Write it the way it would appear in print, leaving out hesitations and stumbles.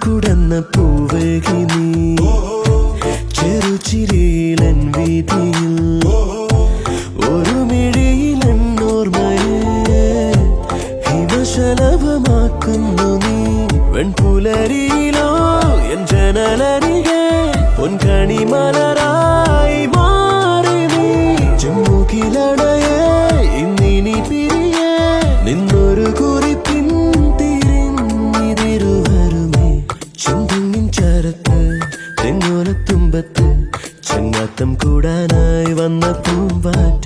കുടന്ന പൂവേകി നീ ചെറുചിരിയിലൻ വീതിയിൽ ഒരു മിഴിയിലെന്നോർമ്മയെ ഹിമശലഭമാക്കുന്നു നീ വെൺപുലരിയിലോ എൻ ജനലരികെ പൊൻകണിമലരായി മാറി നീ ചെമ്മുകിലടയെ ഇന്നിനി പിരിയെ നിന്നൊരു കുറിപ്പിൻ തിരിഞ്ഞിതിരുവരുമേ ചെന്തെങ്ങിൻ ചരത്ത് തെങ്ങോലത്തുമ്പത്ത് ചെങ്ങാത്തം കൂടാനായി വന്ന പൂമ്പാറ്റ